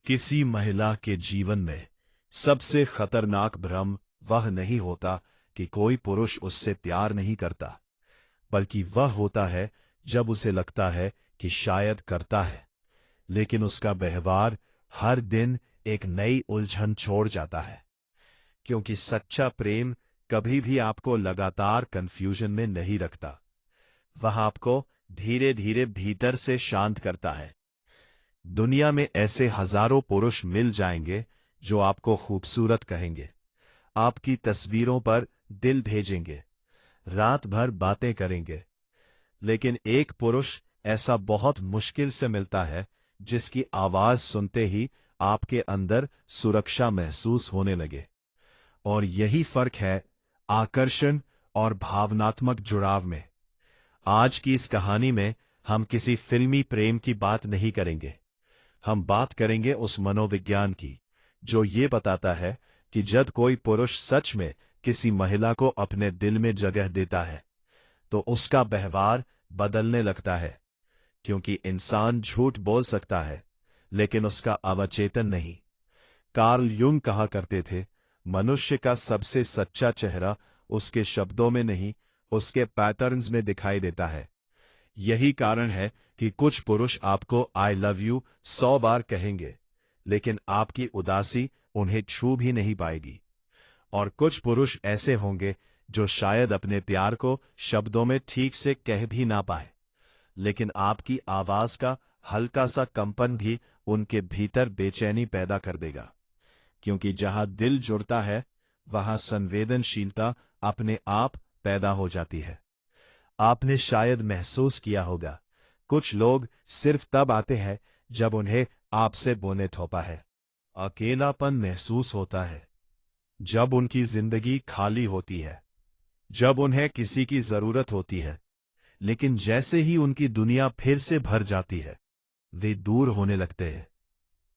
किसी महिला के जीवन में सबसे खतरनाक भ्रम वह नहीं होता कि कोई पुरुष उससे प्यार नहीं करता, बल्कि वह होता है जब उसे लगता है कि शायद करता है, लेकिन उसका व्यवहार हर दिन एक नई उलझन छोड़ जाता है। क्योंकि सच्चा प्रेम कभी भी आपको लगातार कंफ्यूजन में नहीं रखता, वह आपको धीरे धीरे भीतर से शांत करता है। दुनिया में ऐसे हजारों पुरुष मिल जाएंगे जो आपको खूबसूरत कहेंगे, आपकी तस्वीरों पर दिल भेजेंगे, रात भर बातें करेंगे, लेकिन एक पुरुष ऐसा बहुत मुश्किल से मिलता है जिसकी आवाज सुनते ही आपके अंदर सुरक्षा महसूस होने लगे। और यही फर्क है आकर्षण और भावनात्मक जुड़ाव में। आज की इस कहानी में हम किसी फिल्मी प्रेम की बात नहीं करेंगे, हम बात करेंगे उस मनोविज्ञान की जो ये बताता है कि जब कोई पुरुष सच में किसी महिला को अपने दिल में जगह देता है तो उसका व्यवहार बदलने लगता है। क्योंकि इंसान झूठ बोल सकता है लेकिन उसका अवचेतन नहीं। कार्ल युंग कहा करते थे, मनुष्य का सबसे सच्चा चेहरा उसके शब्दों में नहीं, उसके पैटर्न्स में दिखाई देता है। यही कारण है कि कुछ पुरुष आपको आई लव यू 100 बार कहेंगे, लेकिन आपकी उदासी उन्हें छू भी नहीं पाएगी। और कुछ पुरुष ऐसे होंगे जो शायद अपने प्यार को शब्दों में ठीक से कह भी ना पाए, लेकिन आपकी आवाज का हल्का सा कंपन भी उनके भीतर बेचैनी पैदा कर देगा। क्योंकि जहां दिल जुड़ता है वहां संवेदनशीलता अपने आप पैदा हो जाती है। आपने शायद महसूस किया होगा, कुछ लोग सिर्फ तब आते हैं जब उन्हें आपसे बोने थोपा है। अकेलापन महसूस होता है, जब उनकी जिंदगी खाली होती है, जब उन्हें किसी की जरूरत होती है, लेकिन जैसे ही उनकी दुनिया फिर से भर जाती है वे दूर होने लगते हैं।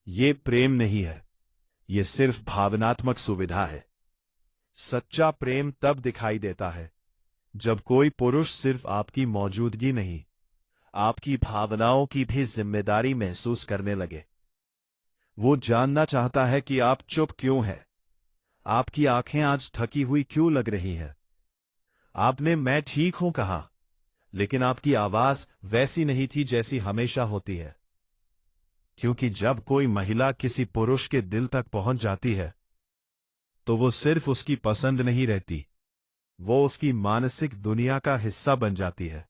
ये प्रेम नहीं है, ये सिर्फ भावनात्मक सुविधा है। सच्चा प्रेम तब दिखाई देता है जब कोई पुरुष सिर्फ आपकी मौजूदगी नहीं, आपकी भावनाओं की भी जिम्मेदारी महसूस करने लगे। वो जानना चाहता है कि आप चुप क्यों हैं, आपकी आंखें आज थकी हुई क्यों लग रही हैं। आपने मैं ठीक हूं कहा, लेकिन आपकी आवाज वैसी नहीं थी जैसी हमेशा होती है। क्योंकि जब कोई महिला किसी पुरुष के दिल तक पहुंच जाती है तो वो सिर्फ उसकी पसंद नहीं रहती, वो उसकी मानसिक दुनिया का हिस्सा बन जाती है।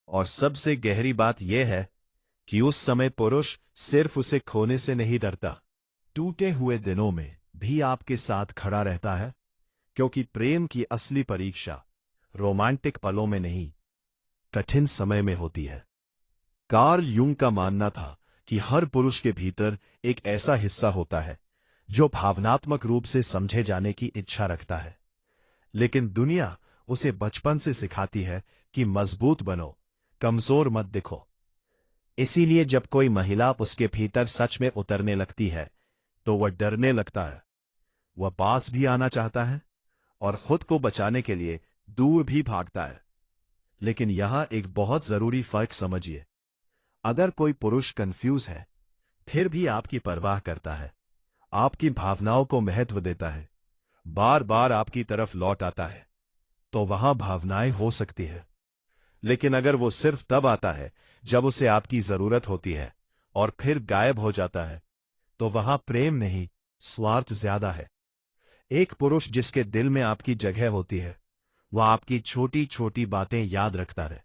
और सबसे गहरी बात यह है कि उस समय पुरुष सिर्फ उसे खोने से नहीं डरता, टूटे हुए दिनों में भी आपके साथ खड़ा रहता है। क्योंकि प्रेम की असली परीक्षा रोमांटिक पलों में नहीं, कठिन समय में होती है। कार्ल युंग का मानना था कि हर पुरुष के भीतर एक ऐसा हिस्सा होता है जो भावनात्मक रूप से समझे जाने की इच्छा रखता है, लेकिन दुनिया उसे बचपन से सिखाती है कि मजबूत बनो, कमजोर मत दिखो। इसीलिए जब कोई महिला उसके भीतर सच में उतरने लगती है तो वह डरने लगता है, वह पास भी आना चाहता है और खुद को बचाने के लिए दूर भी भागता है। लेकिन यहां एक बहुत जरूरी फर्क समझिए। अगर कोई पुरुष कंफ्यूज है फिर भी आपकी परवाह करता है, आपकी भावनाओं को महत्व देता है, बार बार आपकी तरफ लौट आता है, तो वहां भावनाएं हो सकती है। लेकिन अगर वो सिर्फ तब आता है जब उसे आपकी जरूरत होती है और फिर गायब हो जाता है, तो वहां प्रेम नहीं, स्वार्थ ज्यादा है। एक पुरुष जिसके दिल में आपकी जगह होती है वह आपकी छोटी छोटी बातें याद रखता है।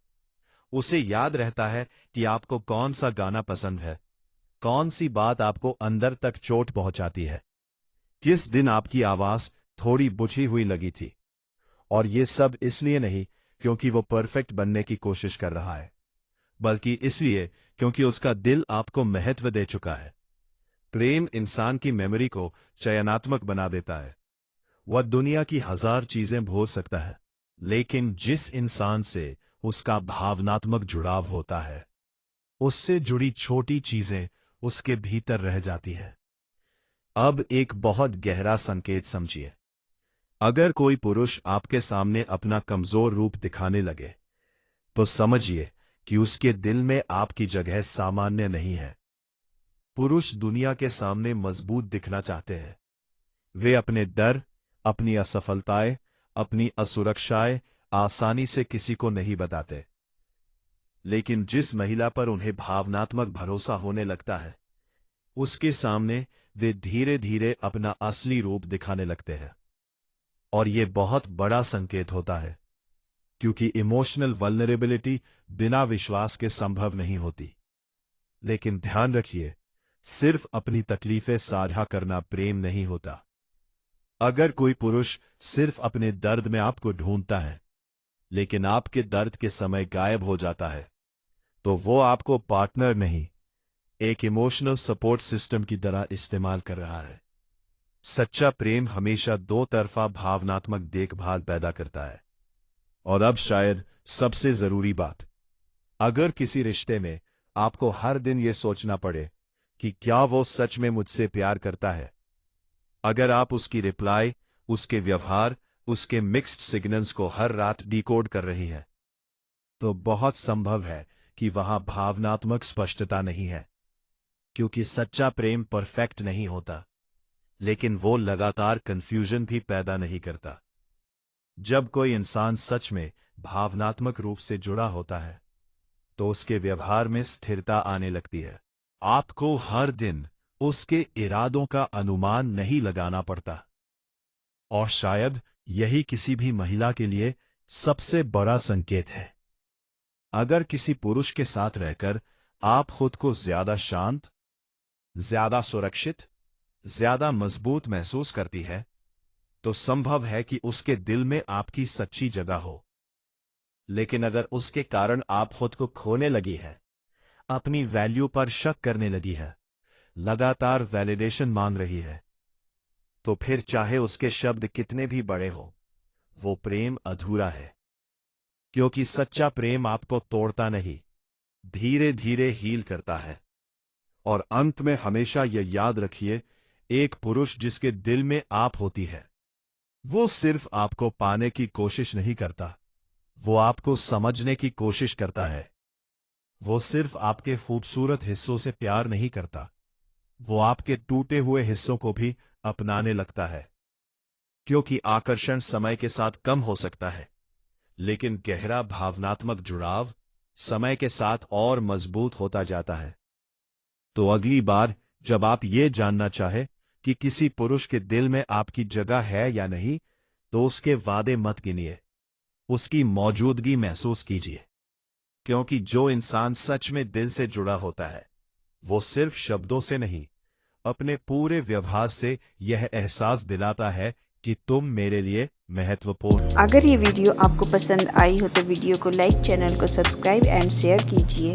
उसे याद रहता है कि आपको कौन सा गाना पसंद है, कौन सी बात आपको अंदर तक चोट पहुंचाती है, किस दिन आपकी आवाज थोड़ी बुझी हुई लगी थी। और ये सब इसलिए नहीं क्योंकि वो परफेक्ट बनने की कोशिश कर रहा है, बल्कि इसलिए क्योंकि उसका दिल आपको महत्व दे चुका है। प्रेम इंसान की मेमोरी को चयनात्मक बना देता है। वह दुनिया की हजार चीजें भूल सकता है, लेकिन जिस इंसान से उसका भावनात्मक जुड़ाव होता है उससे जुड़ी छोटी चीजें उसके भीतर रह जाती है। अब एक बहुत गहरा संकेत समझिए। अगर कोई पुरुष आपके सामने अपना कमजोर रूप दिखाने लगे तो समझिए कि उसके दिल में आपकी जगह सामान्य नहीं है। पुरुष दुनिया के सामने मजबूत दिखना चाहते हैं। वे अपने डर, अपनी असफलताएं, अपनी असुरक्षाएं आसानी से किसी को नहीं बताते। लेकिन जिस महिला पर उन्हें भावनात्मक भरोसा होने लगता है, उसके सामने वे धीरे धीरे अपना असली रूप दिखाने लगते हैं। और ये बहुत बड़ा संकेत होता है, क्योंकि इमोशनल वल्नरेबिलिटी बिना विश्वास के संभव नहीं होती। लेकिन ध्यान रखिए, सिर्फ अपनी तकलीफें साझा करना प्रेम नहीं होता। अगर कोई पुरुष सिर्फ अपने दर्द में आपको ढूंढता है, लेकिन आपके दर्द के समय गायब हो जाता है, तो वो आपको पार्टनर नहीं, एक इमोशनल सपोर्ट सिस्टम की तरह इस्तेमाल कर रहा है। सच्चा प्रेम हमेशा दो तरफा भावनात्मक देखभाल पैदा करता है। और अब शायद सबसे जरूरी बात, अगर किसी रिश्ते में आपको हर दिन यह सोचना पड़े कि क्या वो सच में मुझसे प्यार करता है, अगर आप उसकी रिप्लाई, उसके व्यवहार, उसके मिक्स्ड सिग्नल्स को हर रात डिकोड कर रही हैं, तो बहुत संभव है कि वहां भावनात्मक स्पष्टता नहीं है। क्योंकि सच्चा प्रेम परफेक्ट नहीं होता, लेकिन वो लगातार कंफ्यूजन भी पैदा नहीं करता। जब कोई इंसान सच में भावनात्मक रूप से जुड़ा होता है, तो उसके व्यवहार में स्थिरता आने लगती है। आपको हर दिन उसके इरादों का अनुमान नहीं लगाना पड़ता। और शायद यही किसी भी महिला के लिए सबसे बड़ा संकेत है। अगर किसी पुरुष के साथ रहकर आप खुद को ज्यादा शांत, ज्यादा सुरक्षित, ज्यादा मजबूत महसूस करती है, तो संभव है कि उसके दिल में आपकी सच्ची जगह हो। लेकिन अगर उसके कारण आप खुद को खोने लगी है, अपनी वैल्यू पर शक करने लगी है, लगातार वैलिडेशन मांग रही है, तो फिर चाहे उसके शब्द कितने भी बड़े हो, वो प्रेम अधूरा है। क्योंकि सच्चा प्रेम आपको तोड़ता नहीं, धीरे धीरे हील करता है। और अंत में हमेशा यह याद रखिए, एक पुरुष जिसके दिल में आप होती है, वो सिर्फ आपको पाने की कोशिश नहीं करता, वो आपको समझने की कोशिश करता है। वो सिर्फ आपके खूबसूरत हिस्सों से प्यार नहीं करता, वो आपके टूटे हुए हिस्सों को भी अपनाने लगता है। क्योंकि आकर्षण समय के साथ कम हो सकता है, लेकिन गहरा भावनात्मक जुड़ाव समय के साथ और मजबूत होता जाता है। तो अगली बार जब आप ये जानना चाहे कि किसी पुरुष के दिल में आपकी जगह है या नहीं, तो उसके वादे मत गिनिए, उसकी मौजूदगी महसूस कीजिए। क्योंकि जो इंसान सच में दिल से जुड़ा होता है, वो सिर्फ शब्दों से नहीं, अपने पूरे व्यवहार से यह एहसास दिलाता है कि तुम मेरे लिए महत्वपूर्ण। अगर ये वीडियो आपको पसंद आई हो तो वीडियो को लाइक, चैनल को सब्सक्राइब एंड शेयर कीजिए।